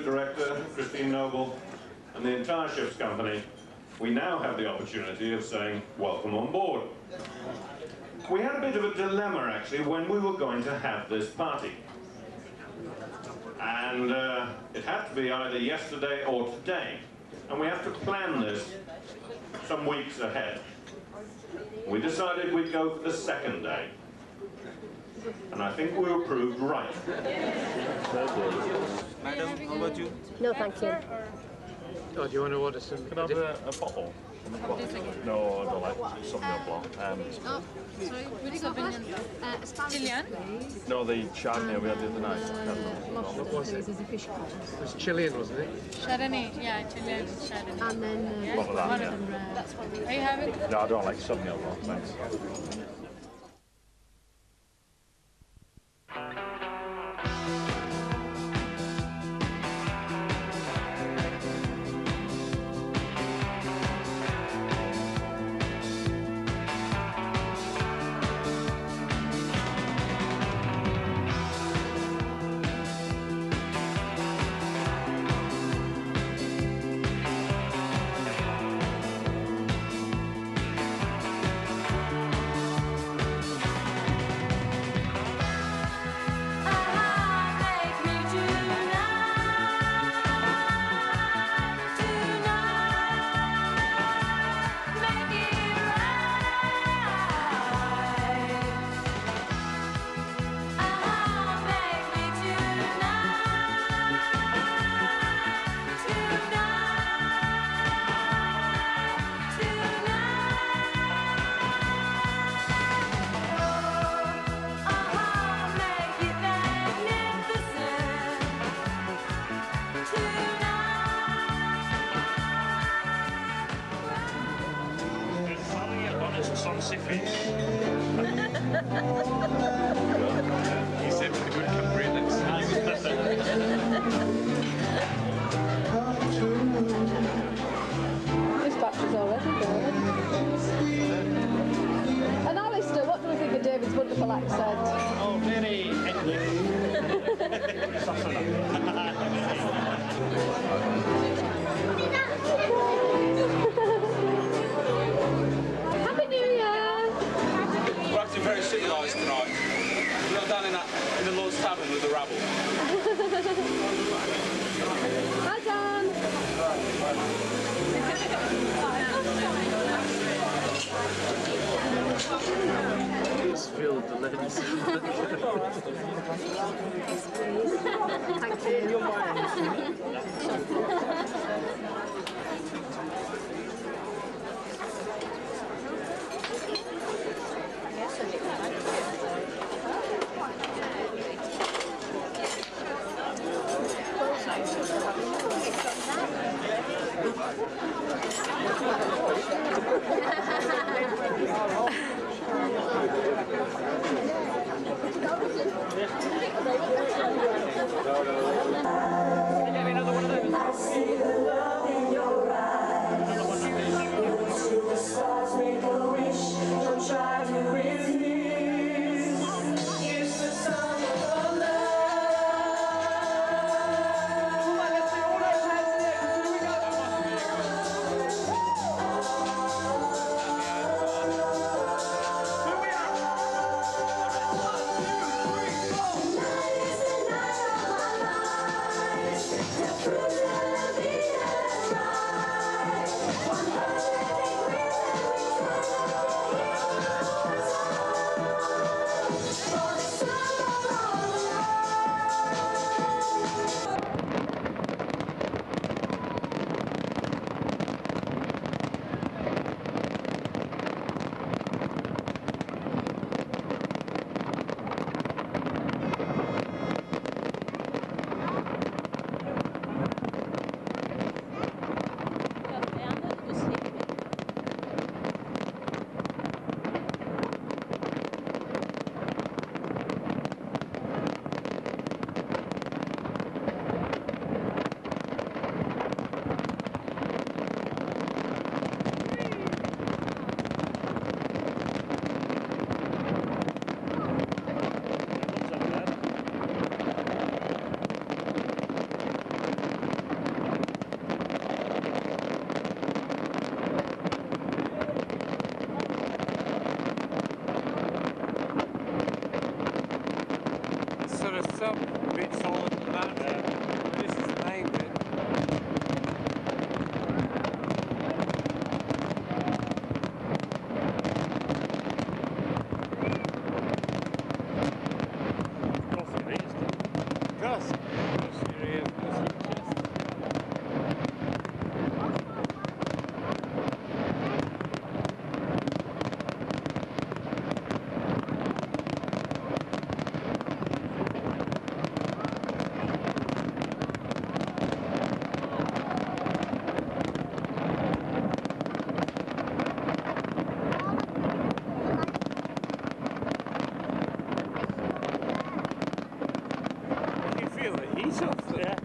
director, Christine Noble, and the entire ship's company, we now have the opportunity of saying, welcome on board. We had a bit of a dilemma, actually, when we were going to have this party. And it had to be either yesterday or today. And we have to plan this some weeks ahead. We decided we'd go for the second day. And I think we were proved right. Madam, how about you? No, thank you. Oh, do you want to order some? Can I have a bottle? No, I don't like Sauvignon Blanc. Oh, sorry, would you go for Chilean? No, the Chardonnay we had the other night. What was it? It was Chilean, wasn't it? Chardonnay, yeah, Chilean Chardonnay. And then yeah, What about that? that's one. Are you having? No, I don't like Sauvignon Blanc, thanks. He said we would come great next time. This battery's already going. And Alistair, what do we think of David's wonderful accent? Oh, very Happy New Year! We're acting very civilised tonight. We're not down in the Lord's Tavern with the rabble. Hi, Dan! Just feel the lens. Thank you. Another one of those. some bit solid than that. But this is the main bit. Gus. Here he is. Feel the heat off there. Yeah.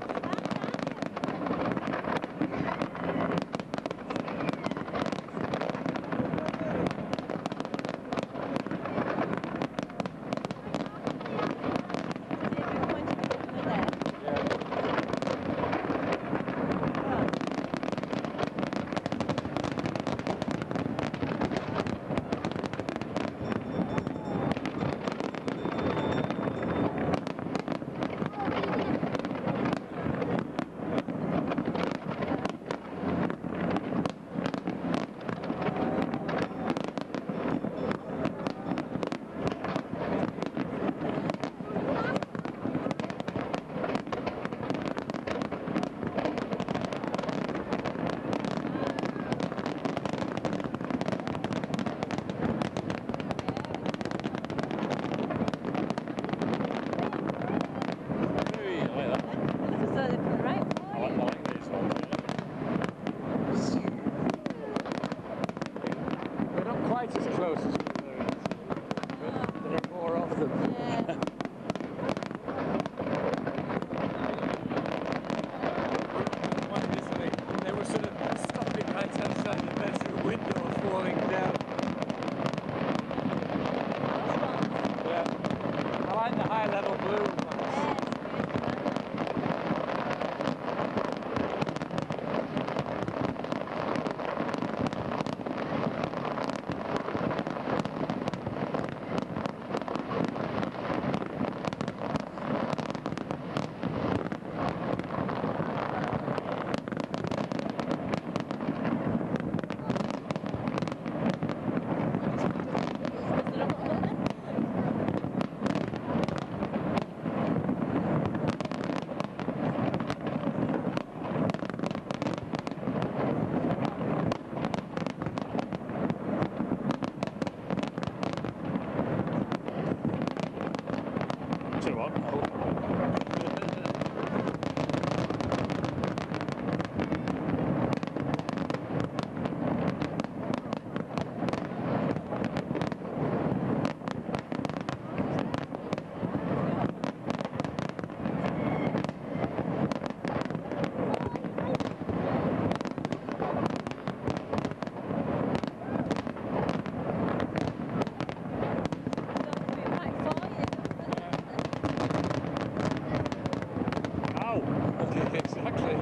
They're not quite as close as balloons, but there are more of them. Wonderfully, they were sort of stopping right outside the bedroom window, falling down. Yeah, I like the high level balloon ones. Too hot. Exactly.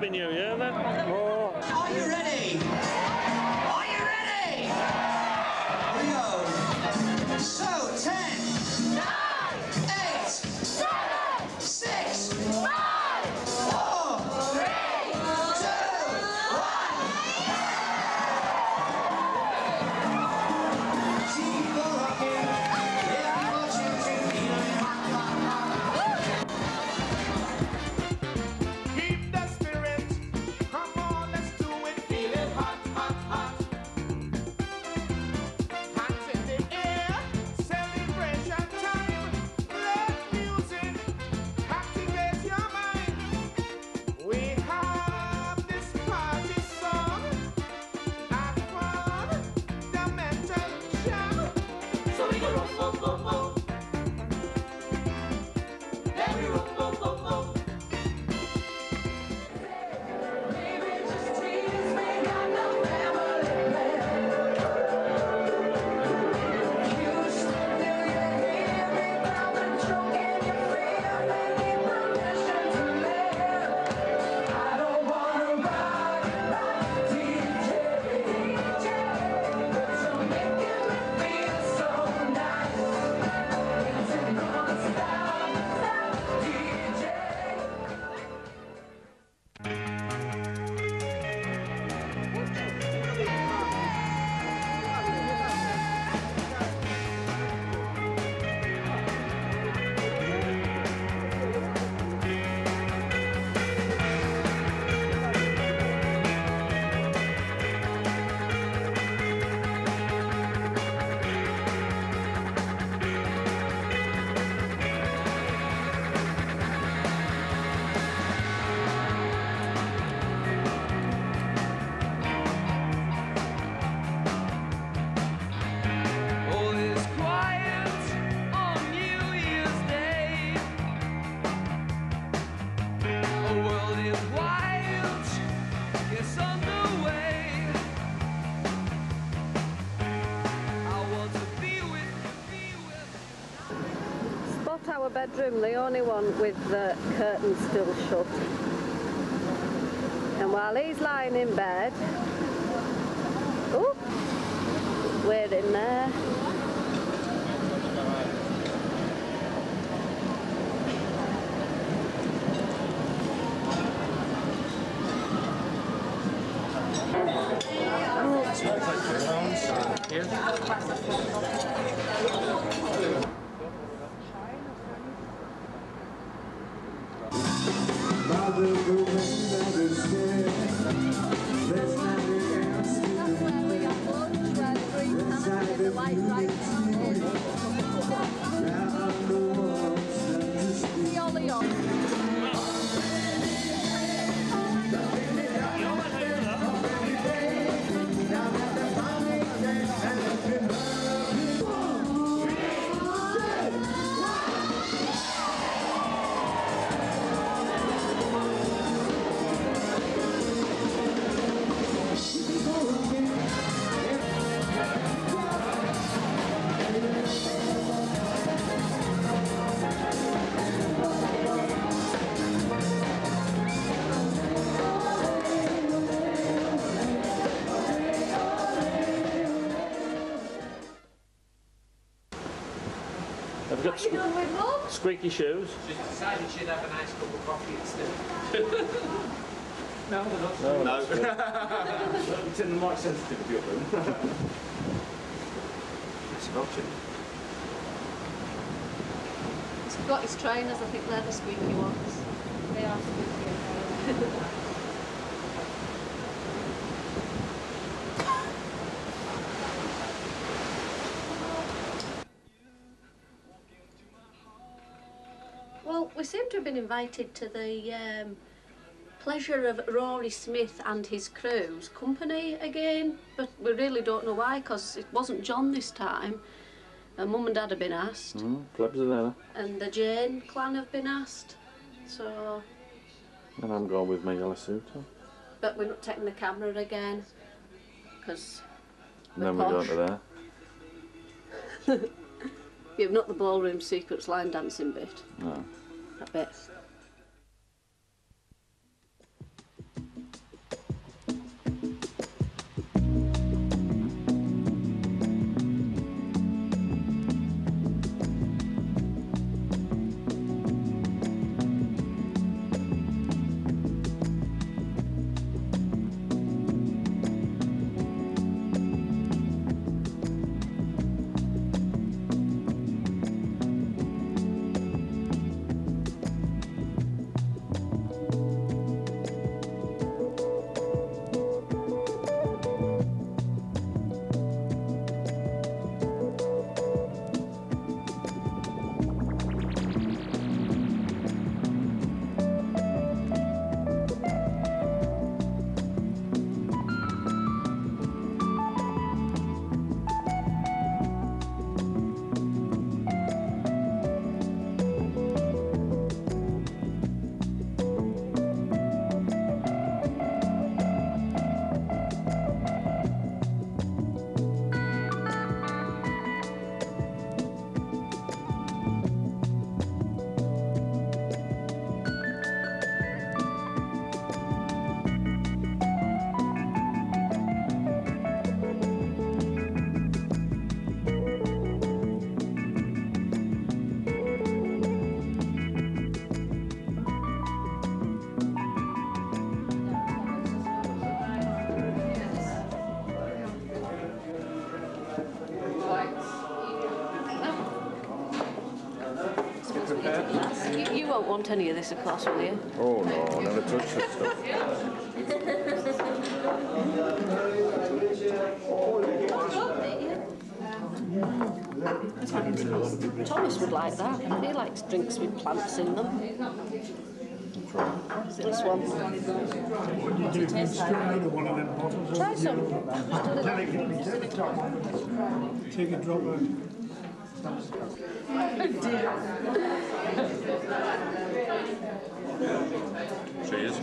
Happy New Year then. Oh. Are you ready? Are you ready? Here we go. So, 10, 9, 8, 7, 6, 5, 4, 3, 2, 1. Keep rocking. Yeah, I want you to feel it hot, hot, hot. Keep the spirit. Come on, let's do it. Feel it hot, hot, hot. Hands in the air. Celebration time. Let music captivate your mind. We have this party song. Have fun. The mental jam. So we go rock, boom, boom, boom. Then we rock, boom, boom, boom. Baby, just tease me, got no family plan. Houston, do you hear me? Brother, choking your fear, maybe permission to live. I don't wanna ride, DJ, but you're making me feel so nice. Is it gonna stop, DJ? All is quiet on New Year's Day. A world is wild, it's underway. I want to be with. Spot our bedroom, the only one with the curtains still shut. And while he's lying in bed, oh, we're in there. That's where we have lunch, where the green salad with the white rice. The ollie on. Have you got squeaky shoes? She decided she'd have a nice cup of coffee instead. No, they're not. No. It's in the mic sensitivity of them. It's an option. He's got his trainers, I think they're the squeaky ones. They are squeaky. Well, we seem to have been invited to the pleasure of Rory Smith and his crew's company again, but we really don't know why, because it wasn't John this time. Mum and Dad have been asked. Plebs are there. And the Jane clan have been asked. So... And I'm going with my yellow suit on. But we're not taking the camera again, because And then we're going to there. You've not the ballroom secrets line dancing bit. No. That bit. won't want any of this, of course, will you? Oh no, never touch that stuff. Thomas would like that. He likes drinks with plants in them. This one. What's it taste like? Try some. Take a drop of Cheers.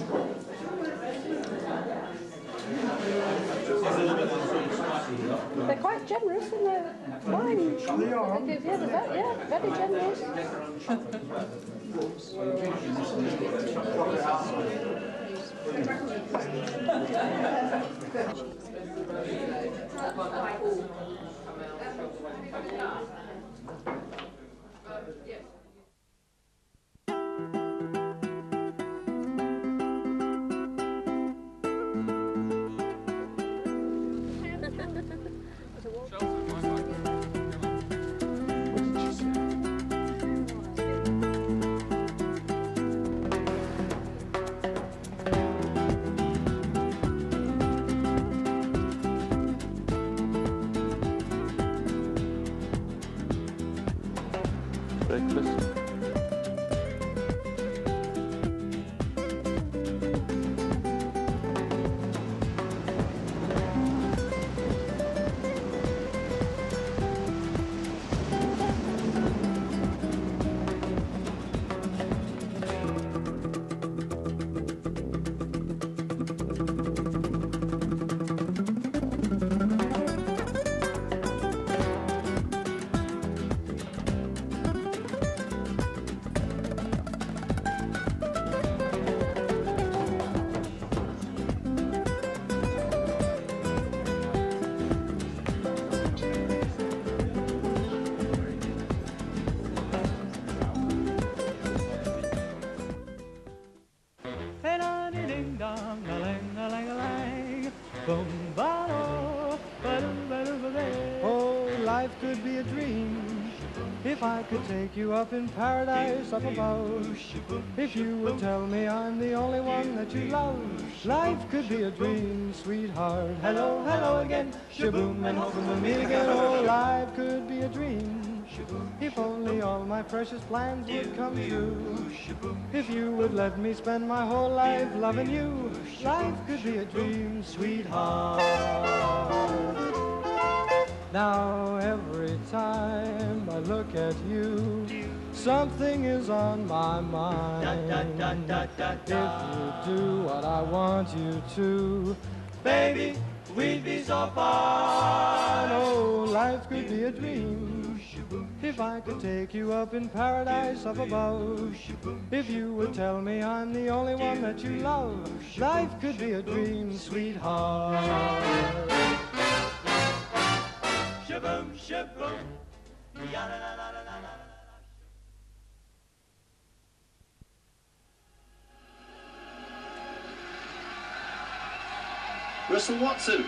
They're quite generous in their wine. They are. Yeah, very generous. Breakfast. Oh, life could be a dream if I could take you up in paradise up above. If you would tell me I'm the only one that you love, life could be a dream, sweetheart. Hello, hello again, shaboom, and hoping we'll meet again. Oh, life could be a dream if only all my precious plans would come true. If you would let me spend my whole life loving you, life could be a dream, sweetheart. Now every time I look at you, something is on my mind. If you do what I want you to, baby, we'd be so far. Oh, life could be a dream if I could take you up in paradise up above. If you would tell me I'm the only one that you love, life could be a dream, sweetheart. Shaboom, shaboom, ya-la-la-la-la-la-la. Russell Watson,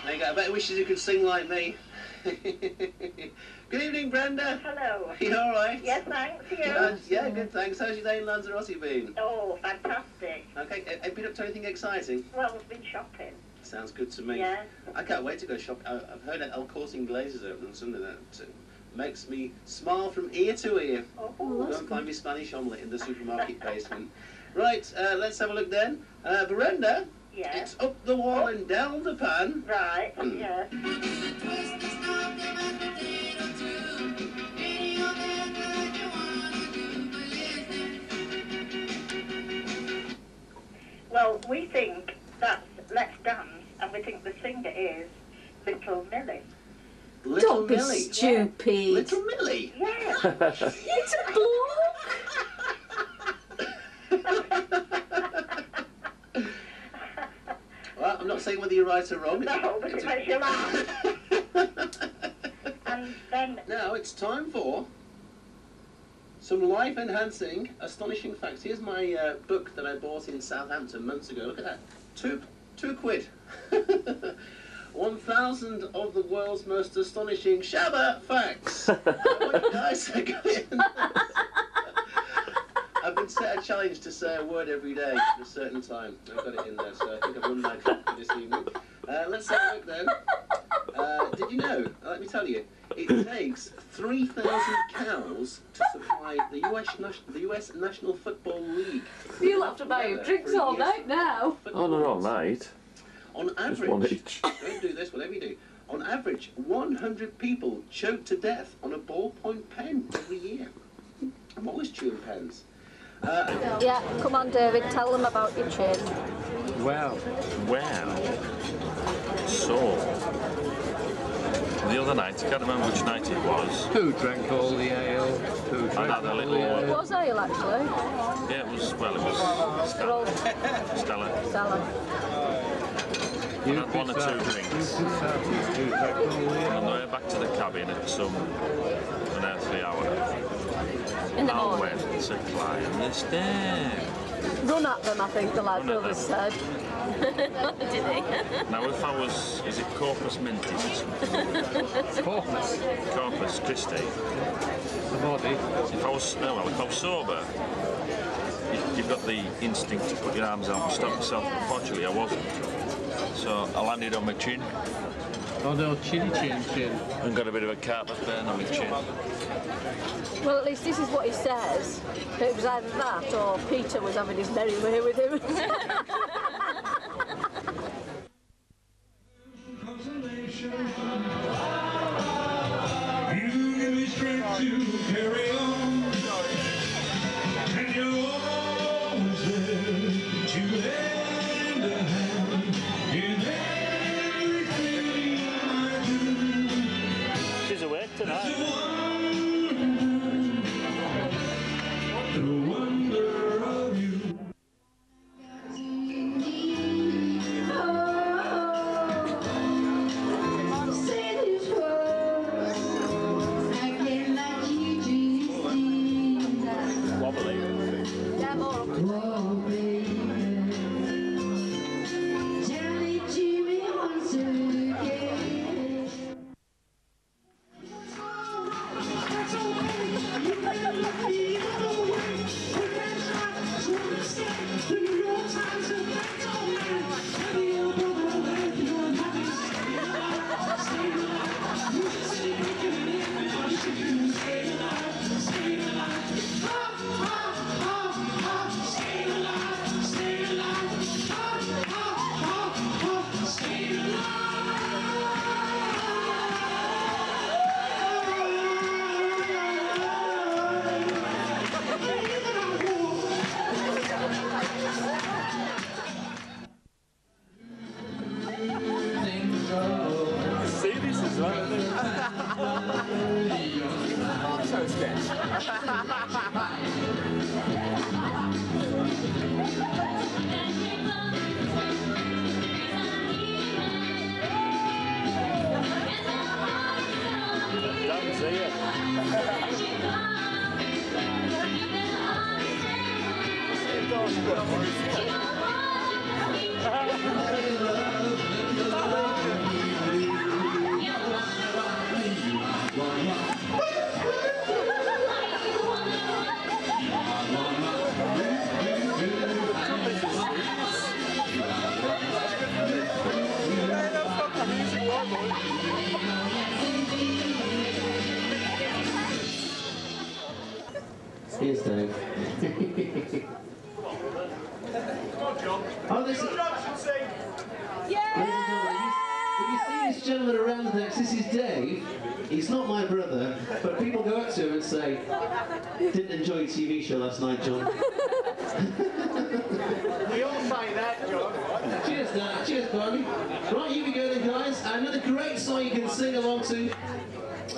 now you got a better wishes you could sing like me. Good evening, Brenda. Hello. Are you all right? Yes, thanks. You? Yeah, good, thanks. How's your day in Lanzarote been? Oh, fantastic. Okay, have you been up to anything exciting? Well, we've been shopping. Sounds good to me. Yeah. I can't wait to go shopping. I've heard that El Corte Inglés is open on Sunday. That makes me smile from ear to ear. Oh, Go and find me Spanish omelette in the supermarket basement. Right, let's have a look then. Brenda, yeah. It's up the wall and down the pan. Right, yeah. Well, we think that's Let's Dance, and we think the singer is Little Millie. Little Don't be Millie. stupid. Yeah. Little Millie? Yeah. It's a bloke. Well, I'm not saying whether you're right or wrong. No, but it makes you laugh. And then... Now it's time for some life-enhancing, astonishing facts. Here's my book that I bought in Southampton months ago. Look at that. Two quid. 1,000 of the world's most astonishing Shabba facts. I want you guys to go in. I've been did set a challenge to say a word every day at a certain time. I've got it in there, so I think I've won my track for this evening. Let's have a look then. Did you know, let me tell you, it takes 3,000 cows to supply the US National Football League. You'll have to buy your drinks all night now. Oh, not all night. On average, just one each. Don't do this, whatever you do. On average, 100 people choke to death on a ballpoint pen every year. I'm always chewing pens. Yeah, come on, David, tell them about your chin. Well, so the other night, I can't remember which night it was. Who drank all the ale? Who I drank had a all little. the It ale? was ale, actually. Yeah, it was Stella. Stella. I had one or two drinks. And on the way back to the cabin at some unearthly hour, In the I morning. went to climb the stairs. Run at them, I think the lad brothers said. Did he? Now, if I was, is it Corpus Mentis or something? Corpus Christi. The body. If I was sober, you've got the instinct to put your arms out and stop yourself. Unfortunately, I wasn't. So I landed on my chin. Oh no, chin. And got a bit of a carpet burn on my chin. Well, at least this is what he says. That it was either that or Peter was having his merry way with him. You give me strength to carry on, and you're always there to lend a hand in everything I do. She's awake tonight. The wonder of you. Yeah, more. See this as well, isn't it? So sketch. Don't see it. Here's Dave. Oh, this is... If you see this gentleman around the next, this is Dave. He's not my brother, but people go up to him and say, "Didn't enjoy your TV show last night, John." We all say that, John. Cheers, Dan. Cheers, Barney. Right, here we go then, guys. Another great song you can sing along to.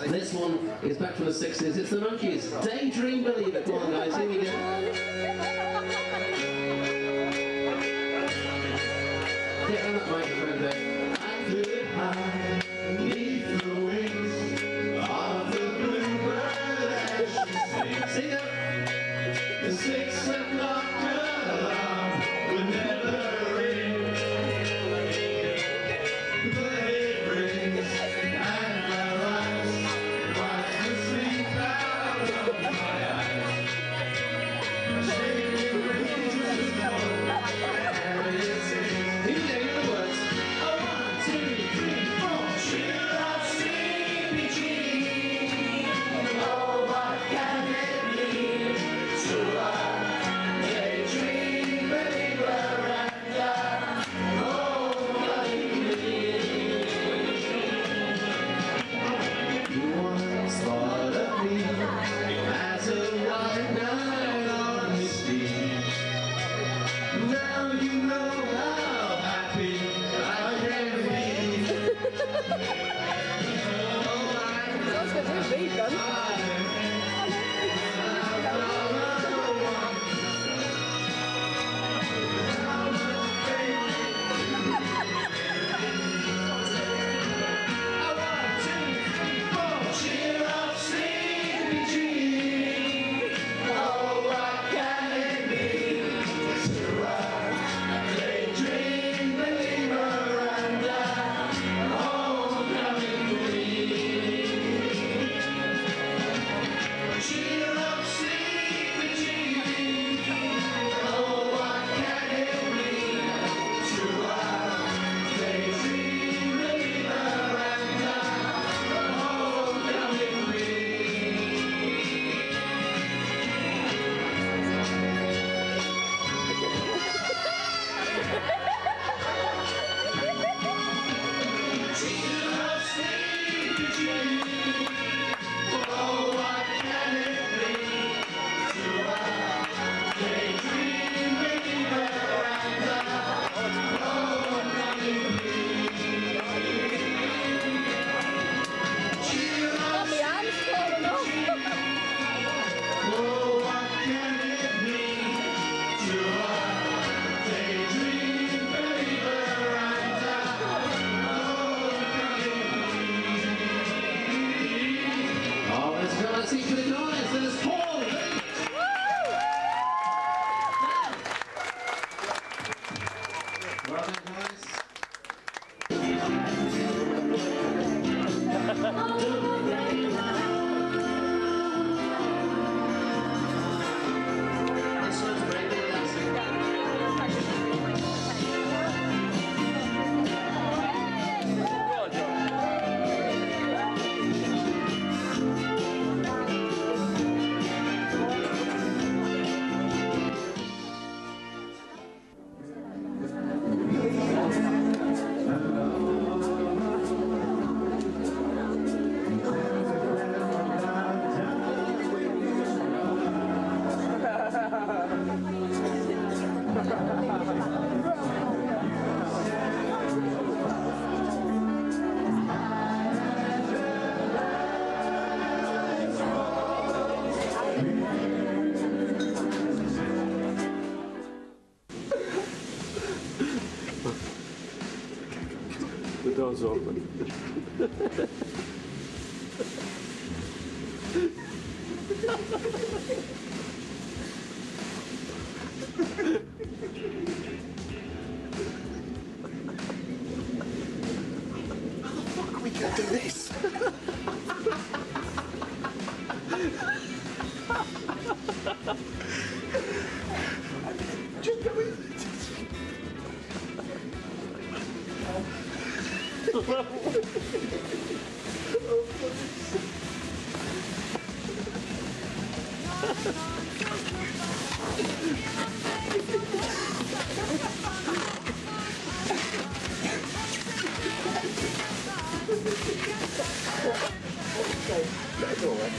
This one is back from the 60s. It's the Monkees. Daydream Believer. Come on, guys. Here we go. Get on that microphone there. I could hide beneath the wings of the bluebird as she sings. Sing up. The 6 o'clock alarm would never ring. But it rings, and I rise, wipe the sleep out of my eyes. Shake The door's open. We can do this. Just go in. That's all right.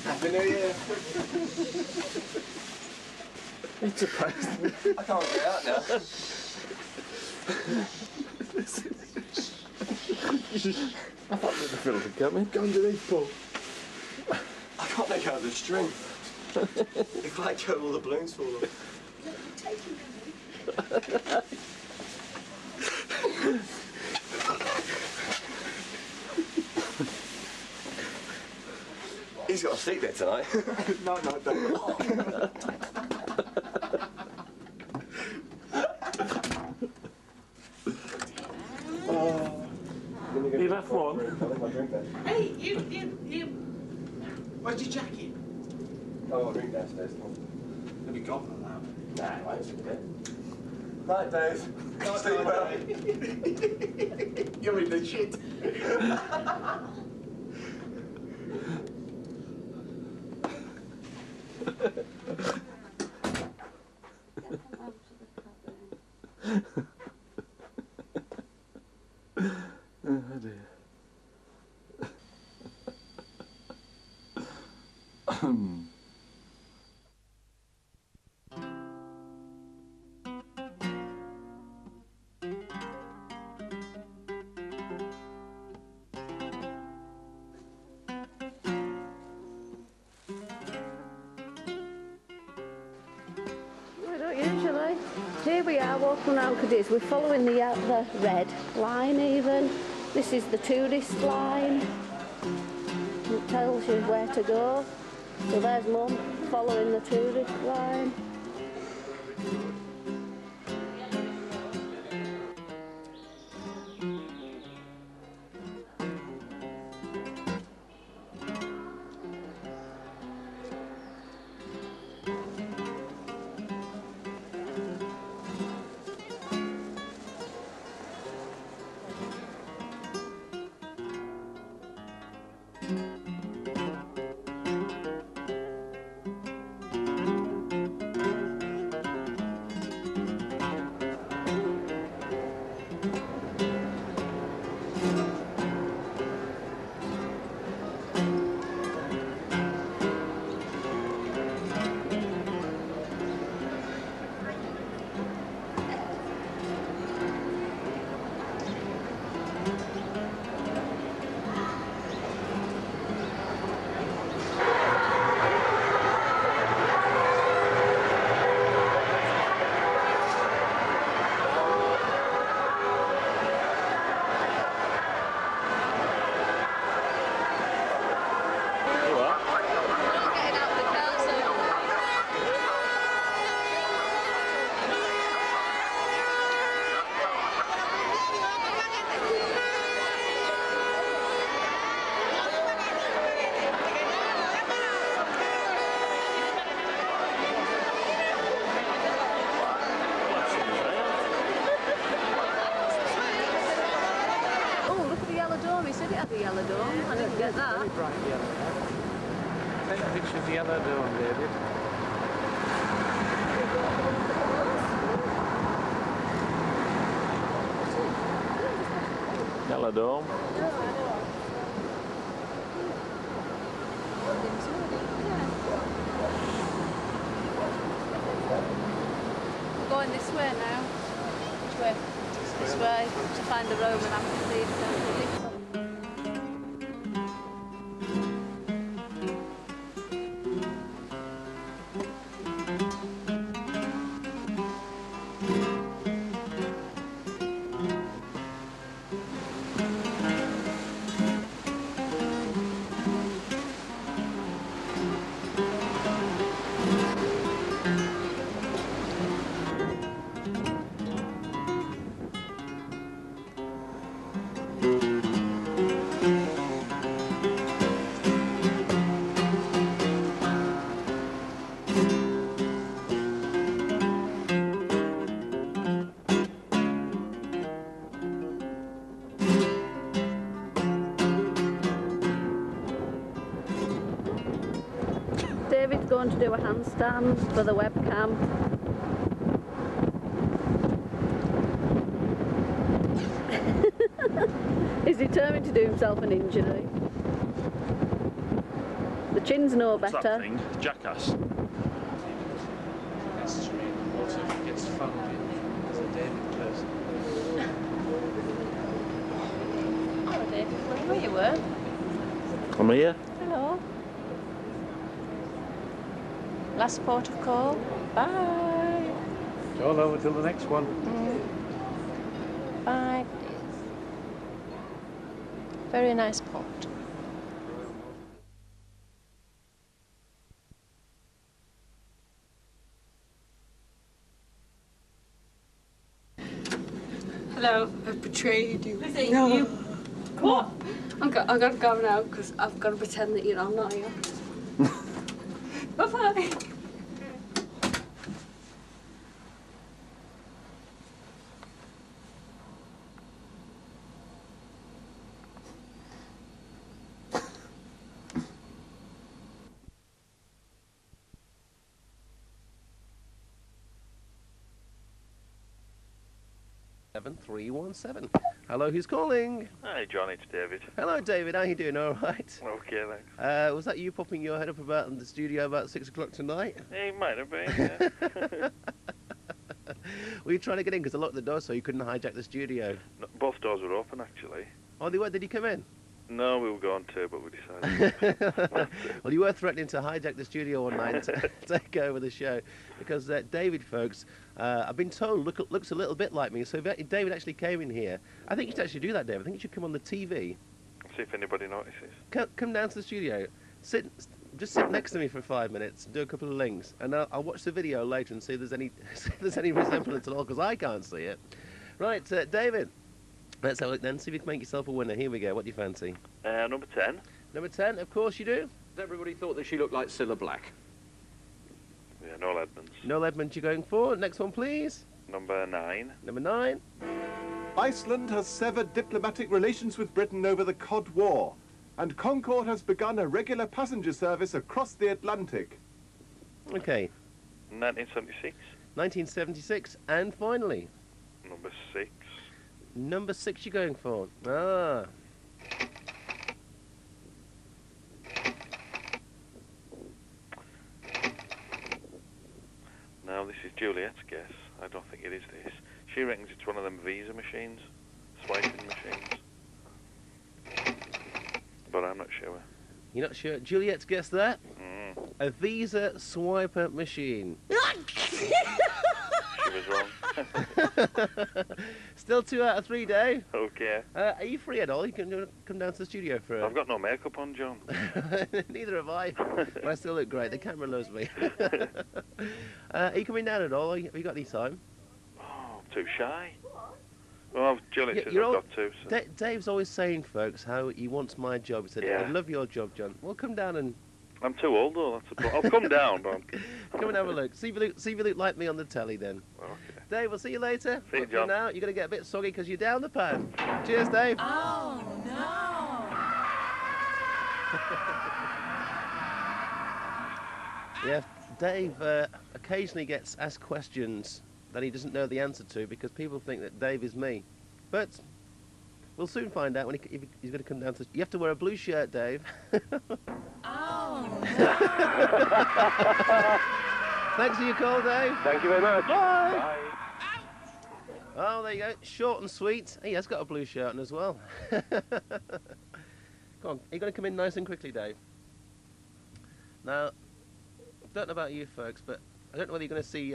Happy New Year. It's a post. I can't get out now. I thought the fiddle had come in. Go underneath, Paul. I can't let go of the string. If I let go, all the balloons fall off. He's got a seat there tonight. No, don't. He left one. Hey, you. Where's your jacket? Oh, I'll drink downstairs. Have you gone on that? Nah, I ain't seen it. Night, Dave. Stay well. You're in the shit. Oh dear. We don't usually. Here we are walking around Cadiz. We're following the red line even. This is the tourist line. It tells you where to go. So there's Mum following the tourist line. Take a picture of the yellow dome, David. Yellow dome. We're going this way now. way. This way, to find the Roman amphitheatre. David's going to do a handstand for the webcam. He's determined to do himself an injury. The chin's no better. What's that thing? Jackass. Also gets found as a David person. Hello David, where you were? I'm here. Hello. Last port of call. Bye. It's all over till the next one. Bye. Very nice port. Hello, I've betrayed you. Lizzie, No. you... Come on. I gotta go now because I've got to pretend that I'm not here. Bye-bye. Seven 317. Hello, who's calling? Hi, John, it's David. Hello, David. How you doing? All right. Okay, thanks. Was that you popping your head up about in the studio about 6 o'clock tonight? It might have been, yeah. Were you trying to get in because I locked the door so you couldn't hijack the studio? No, both doors were open, actually. Oh, they were. Did you come in? No, we were going to, but we decided. Well, you were threatening to hijack the studio one night and take over the show because David, folks, I've been told looks a little bit like me. So if David actually came in here, I think you should actually do that, David. I think you should come on the TV. See if anybody notices. Come down to the studio. Just sit next to me for 5 minutes and do a couple of links, and I'll watch the video later and see if there's any resemblance at all, because I can't see it. Right, David. Let's have a look then, see if you can make yourself a winner. Here we go. What do you fancy? Number 10. Number 10, of course you do. Everybody thought that she looked like Cilla Black. Yeah, Noel Edmonds. Noel Edmonds you're going for. Next one, please. Number 9. Number 9. Iceland has severed diplomatic relations with Britain over the Cod War, and Concorde has begun a regular passenger service across the Atlantic. Okay. 1976. 1976, and finally. Number 6. Number 6 you're going for. Ah. Now this is Juliet's guess. I don't think it is this. She reckons it's one of them Visa machines, swiping machines. But I'm not sure. You're not sure? Juliet's guess that? Mm. A Visa swiper machine. She was wrong. Still 2 out of 3, Dave. Okay. Are you free at all? You can come down to the studio for I've got no makeup on, John. Neither have I. But I still look great. The camera loves me. Are you coming down at all? Have you got any time? Oh, I'm too shy. Well, Juliet says I've got to. So. Dave's always saying, folks, how he wants my job. He said, Yeah. I'd love your job, John. Well, come down and... I'm too old, though. That's a problem. I'll come down, but... Come and have a look. See if you look like me on the telly, then. Okay. Dave, we'll see you later. See you, But for John. now, you're going to get a bit soggy because you're down the pan. Cheers, Dave. Oh, no. Yeah, Dave occasionally gets asked questions that he doesn't know the answer to because people think that Dave is me. But we'll soon find out when if he's going to come down to... You have to wear a blue shirt, Dave. Oh, no. Thanks for your call, Dave. Thank you very much. Bye. Oh, there you go. Short and sweet. He has got a blue shirt on as well. Come on, are you going to come in nice and quickly, Dave? Now, I don't know about you folks, but I don't know whether you're going to see...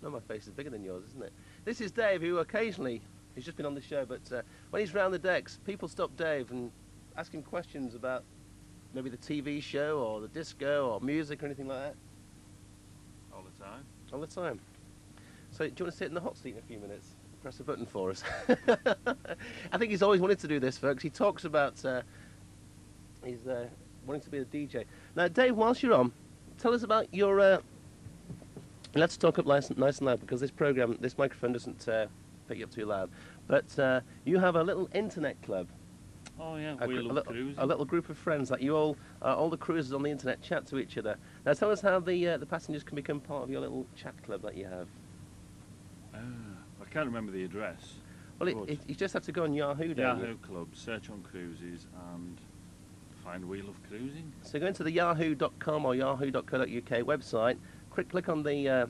No, my face is bigger than yours, isn't it? This is Dave, who occasionally... He's just been on the show, but when he's round the decks, people stop Dave and ask him questions about maybe the TV show or the disco or music or anything like that. All the time. All the time. So, do you want to sit in the hot seat in a few minutes? Press a button for us. I think he's always wanted to do this, folks. He talks about he's wanting to be a DJ. Now, Dave, whilst you're on, tell us about your... let's talk up nice and loud, because this program, this microphone doesn't pick you up too loud. But you have a little internet club. Oh yeah, we love cruising. A little group of friends that you all the cruisers on the internet chat to each other. Now tell us how the passengers can become part of your little chat club that you have. I can't remember the address. Well, you just have to go on Yahoo, don't you? Yahoo Club, search on cruises and find We Love Cruising. So go into the yahoo.com or yahoo.co.uk website, click on the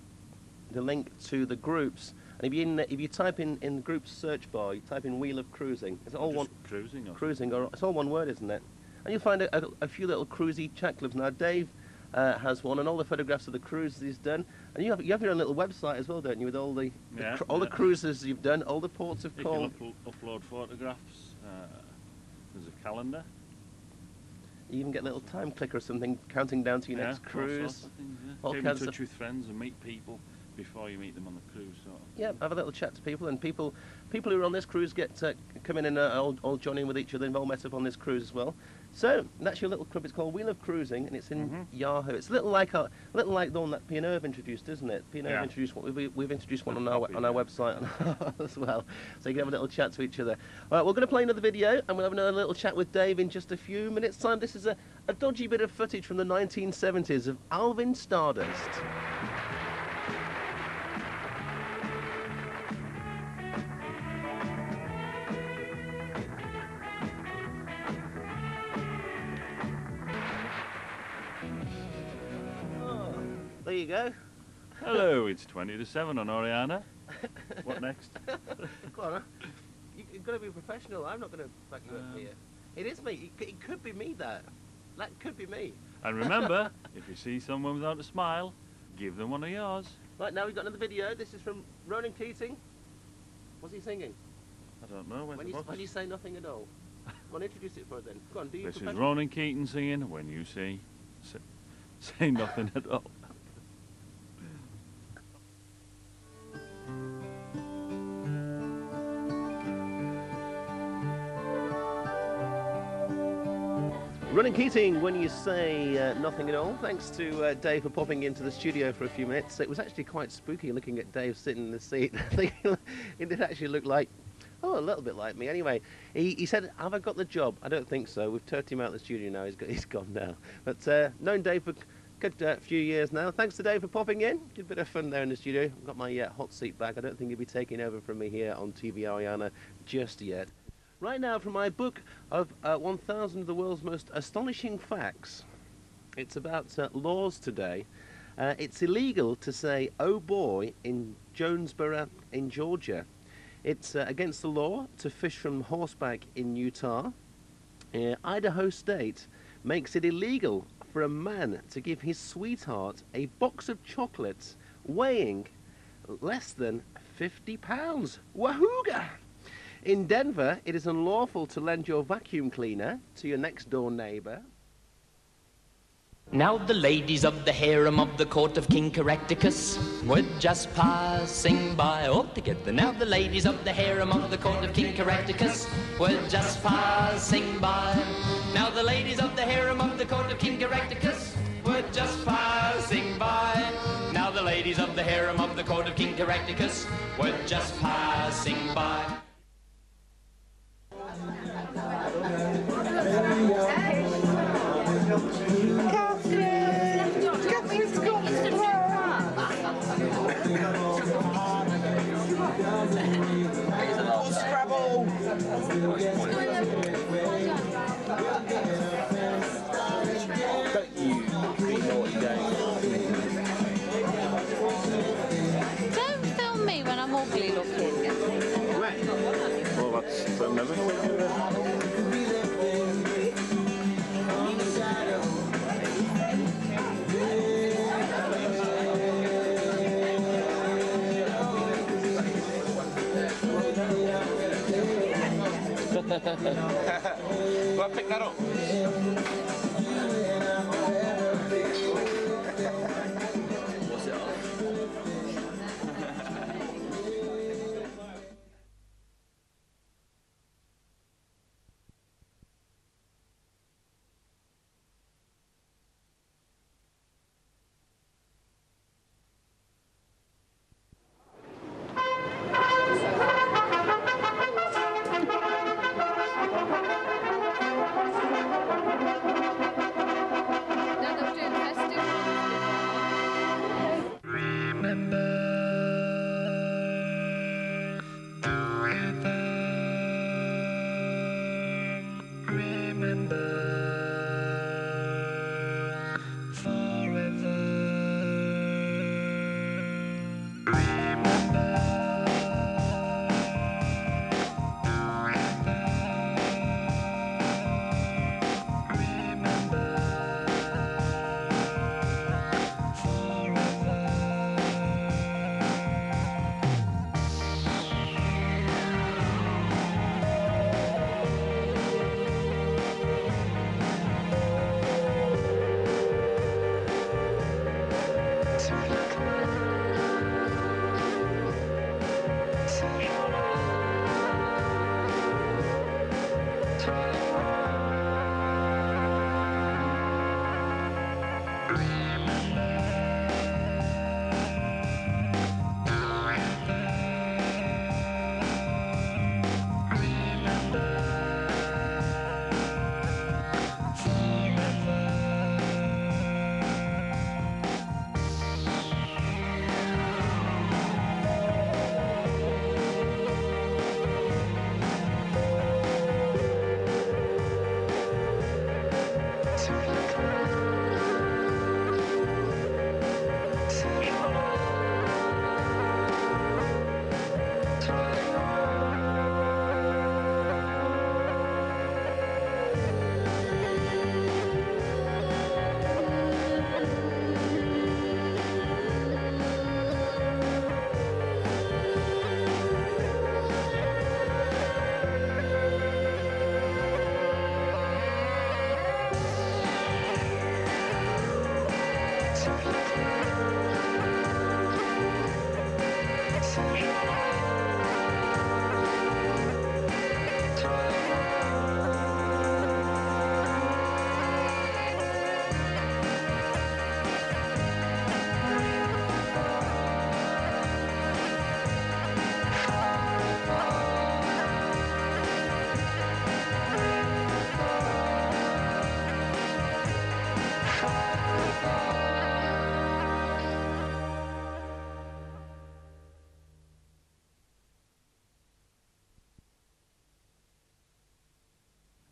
link to the groups, and if you type in the group search bar, you type in We Love Cruising. It's all one cruising, or it's all one word, isn't it? And you'll find a few little cruisy chat clubs. Now Dave has one, and all the photographs of the cruises he's done, and you have your own little website as well, don't you, with all the cruises you've done, all the ports of call. You can upload photographs. There's a calendar. You even get a little time clicker or something counting down to your next cruise. All sorts of things, All Get in kinds touch of... with friends and meet people before you meet them on the cruise. Sort of. Yeah, have a little chat to people, and people who are on this cruise get come in and all join in with each other and all met up on this cruise as well. So that's your little club. It's called We Love Cruising, and it's in Yahoo. It's a little like the one that P&O have introduced, isn't it? P&O have introduced one. We've introduced one on our website as well, so you can have a little chat to each other. All right, we're going to play another video, and we'll have another little chat with Dave in just a few minutes' time. This is a dodgy bit of footage from the 1970s of Alvin Stardust. There you go. Hello, it's 20 to 7 on Oriana. What next? Go on, you've got to be professional. I'm not going to back you up here. It is me. It could be me, that. That could be me. And remember, if you see someone without a smile, give them one of yours. Right, now we've got another video. This is from Ronan Keating. What's he singing? I don't know. When you say nothing at all. Come on, introduce it for us then. Go on, do you This is Ronan Keating singing When You Say Nothing at All. Ronan Keating, When You Say Nothing at All. Thanks to Dave for popping into the studio for a few minutes. It was actually quite spooky looking at Dave sitting in the seat. It did actually look like, a little bit like me. Anyway, he said, have I got the job? I don't think so. We've turfed him out of the studio now. He's gone now. But known Dave for a good few years now. Thanks to Dave for popping in. Did a bit of fun there in the studio. I've got my hot seat back. I don't think he'll be taking over from me here on TV Oriana just yet. Right now, from my book of 1,000 of the world's most astonishing facts, it's about laws today. It's illegal to say, oh boy, in Jonesboro in Georgia. It's against the law to fish from horseback in Utah. Idaho State makes it illegal for a man to give his sweetheart a box of chocolates weighing less than 50 pounds. Wahooga! In Denver, it is unlawful to lend your vacuum cleaner to your next-door neighbor. Now the ladies of the harem of the court of King Caractacus were just passing by all together. Now the ladies of the harem of the court of King Caractacus were just passing by. Now the ladies of the harem of the court of King Caractacus were just passing by. Now the ladies of the harem of the court of King Caractacus were just passing by. Don't film me when I'm ugly Do I pick that up? What's it on?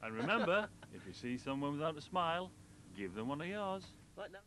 And remember, if you see someone without a smile, give them one of yours. Right now.